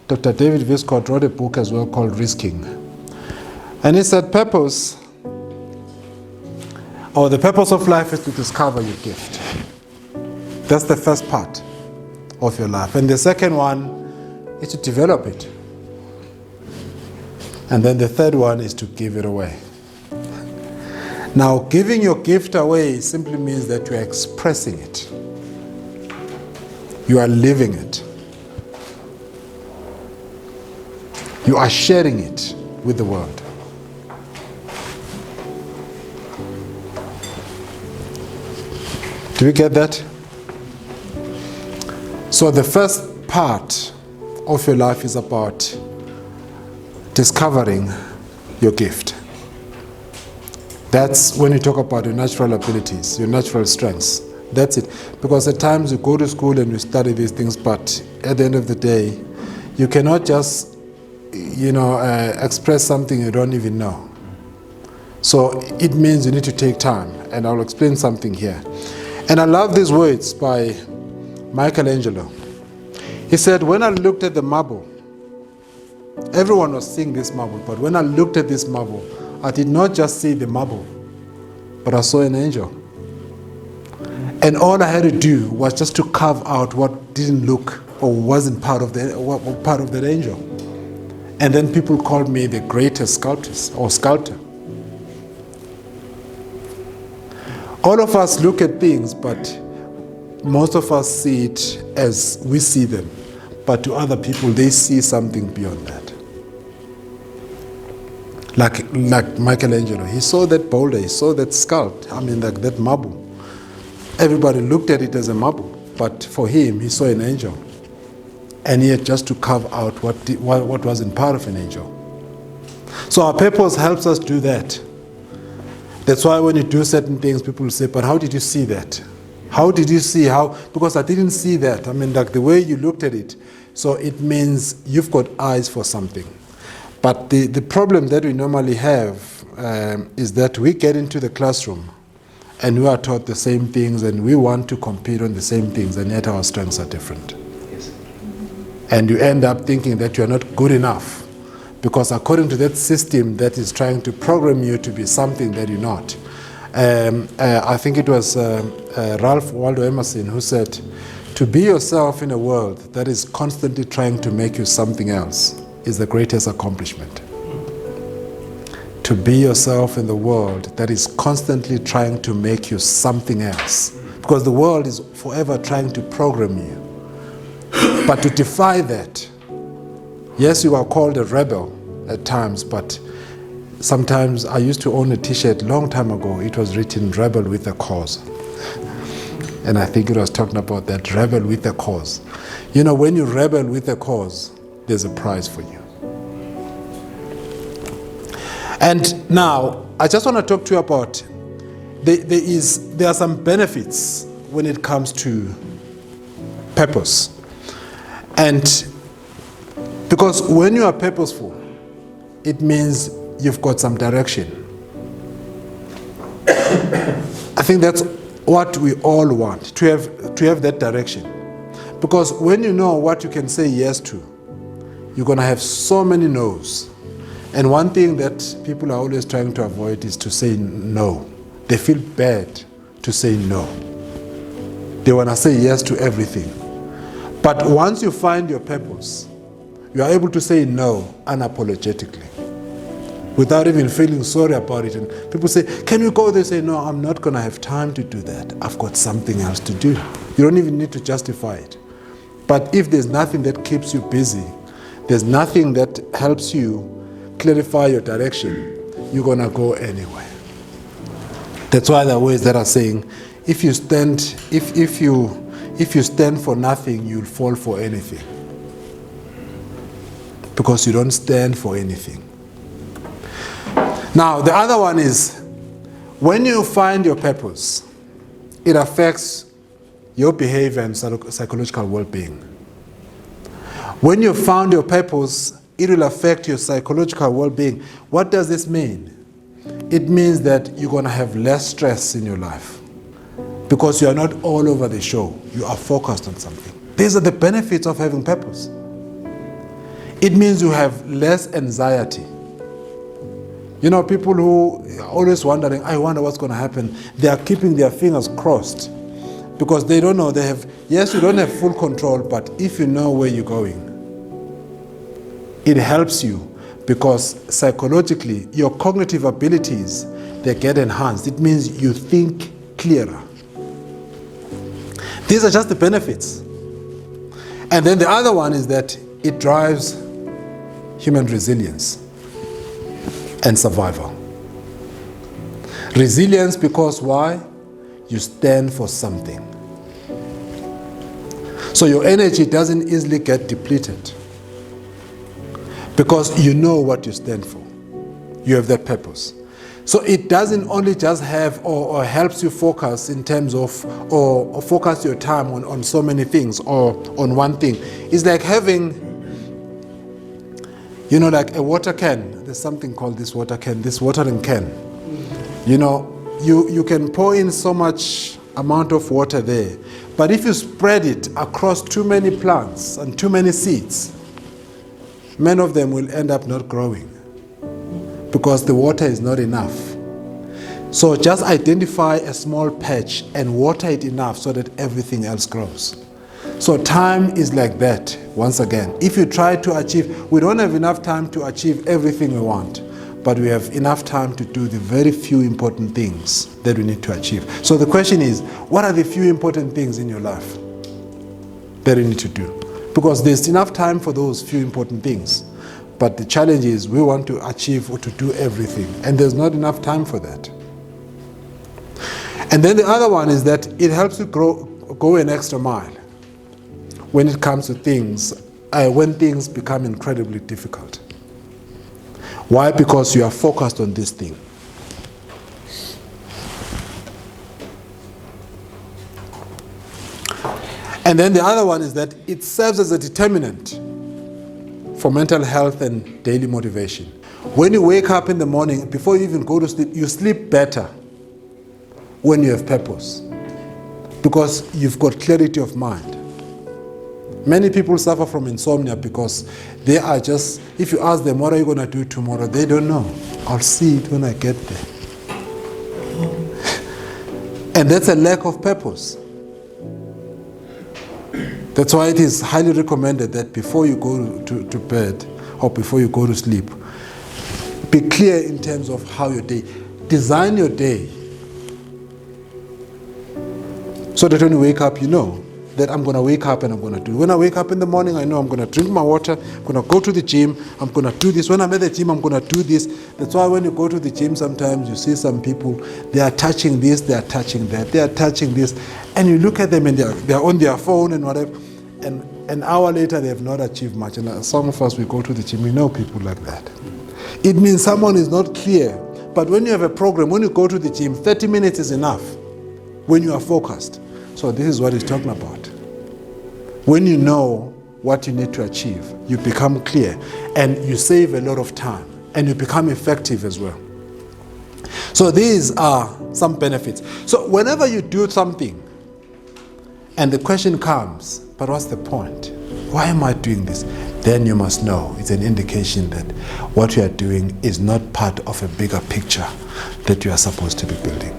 Dr. David Viscott wrote a book as well called Risking. And he said purpose, or the purpose of life is to discover your gift. That's the first part of your life. And the second one is to develop it. And then the third one is to give it away. Now, giving your gift away simply means that you are expressing it. You are living it. You are sharing it with the world. Do you get that? So the first part of your life is about discovering your gift. That's when you talk about your natural abilities, your natural strengths. That's it. Because at times you go to school and you study these things, but at the end of the day, you cannot just, express something you don't even know. So it means you need to take time, and I'll explain something here. And I love these words by Michelangelo. He said, when I looked at the marble, everyone was seeing this marble, but when I looked at this marble, I did not just see the marble, but I saw an angel. And all I had to do was just to carve out what didn't look or wasn't part of that angel. And then people called me the greatest sculptor. All of us look at things, but most of us see it as we see them. But to other people, they see something beyond that. Like Michelangelo, he saw that boulder, he saw that sculpture, that marble. Everybody looked at it as a marble, but for him, he saw an angel. And he had just to carve out what wasn't part of an angel. So our purpose helps us do that. That's why when you do certain things, people will say, but how did you see that? How did you see how? Because I didn't see that. The way you looked at it. So it means you've got eyes for something. But the problem that we normally have is that we get into the classroom and we are taught the same things and we want to compete on the same things, and yet our strengths are different. Yes. And you end up thinking that you are not good enough because according to that system that is trying to program you to be something that you're not. I think it was Ralph Waldo Emerson who said, to be yourself in a world that is constantly trying to make you something else is the greatest accomplishment. To be yourself in the world that is constantly trying to make you something else. Because the world is forever trying to program you. But to defy that, yes, you are called a rebel at times, but sometimes I used to own a t-shirt long time ago. It was written, Rebel with a Cause. And I think it was talking about that, rebel with a cause. When you rebel with a cause, there's a prize for you. And now, I just want to talk to you about, there are some benefits when it comes to purpose. And because when you are purposeful, it means you've got some direction. I think that's what we all want, to have that direction. Because when you know what you can say yes to, you're going to have so many no's. And one thing that people are always trying to avoid is to say no. They feel bad to say no. They want to say yes to everything. But once you find your purpose, you are able to say no unapologetically, without even feeling sorry about it. And people say, can you go there? Say, no, I'm not going to have time to do that. I've got something else to do. You don't even need to justify it. But if there's nothing that keeps you busy, there's nothing that helps you clarify your direction, you're going to go anywhere. That's why there are ways that are saying, if you stand for nothing, you'll fall for anything. Because you don't stand for anything. Now, the other one is, when you find your purpose, it affects your behavior and psychological well-being. When you found your purpose, it will affect your psychological well-being. What does this mean? It means that you're going to have less stress in your life because you are not all over the show. You are focused on something. These are the benefits of having purpose. It means you have less anxiety. You know, people who are always wondering, I wonder what's going to happen. They are keeping their fingers crossed because they don't know. Yes, you don't have full control, but if you know where you're going, it helps you because psychologically, your cognitive abilities, they get enhanced. It means you think clearer. These are just the benefits. And then the other one is that it drives human resilience and survival. Resilience because why? You stand for something. So your energy doesn't easily get depleted because you know what you stand for. You have that purpose. So it doesn't only just have or helps you focus in terms of or focus your time on so many things or on one thing. It's like having, you know, like a water can. There's something called this water can, this watering can. You know, you can pour in so much amount of water there, but if you spread it across too many plants and too many seeds, many of them will end up not growing because the water is not enough. So just identify a small patch and water it enough so that everything else grows. So time is like that, once again. If you try to achieve, we don't have enough time to achieve everything we want, but we have enough time to do the very few important things that we need to achieve. So the question is, what are the few important things in your life that you need to do? Because there's enough time for those few important things, but the challenge is we want to achieve or to do everything, and there's not enough time for that. And then the other one is that it helps you go an extra mile when it comes to things, when things become incredibly difficult. Why? Because you are focused on this thing. And then the other one is that it serves as a determinant for mental health and daily motivation. When you wake up in the morning, before you even go to sleep, you sleep better when you have purpose because you've got clarity of mind. Many people suffer from insomnia because they are just, if you ask them, what are you going to do tomorrow? They don't know. I'll see it when I get there. And that's a lack of purpose. That's why it is highly recommended that before you go to bed or before you go to sleep, be clear in terms of how your day, design your day so that when you wake up, you know that I'm going to wake up and I'm going to do. When I wake up in the morning, I know I'm going to drink my water, I'm going to go to the gym, I'm going to do this. When I'm at the gym, I'm going to do this. That's why when you go to the gym, sometimes you see some people, they are touching this, they are touching that, they are touching this. And you look at them and they're on their phone and whatever. And an hour later, they have not achieved much. And some of us, we go to the gym, we know people like that. It means someone is not clear. But when you have a program, when you go to the gym, 30 minutes is enough when you are focused. So this is what he's talking about. When you know what you need to achieve, you become clear and you save a lot of time and you become effective as well. So these are some benefits. So whenever you do something and the question comes, but what's the point? Why am I doing this? Then you must know it's an indication that what you are doing is not part of a bigger picture that you are supposed to be building.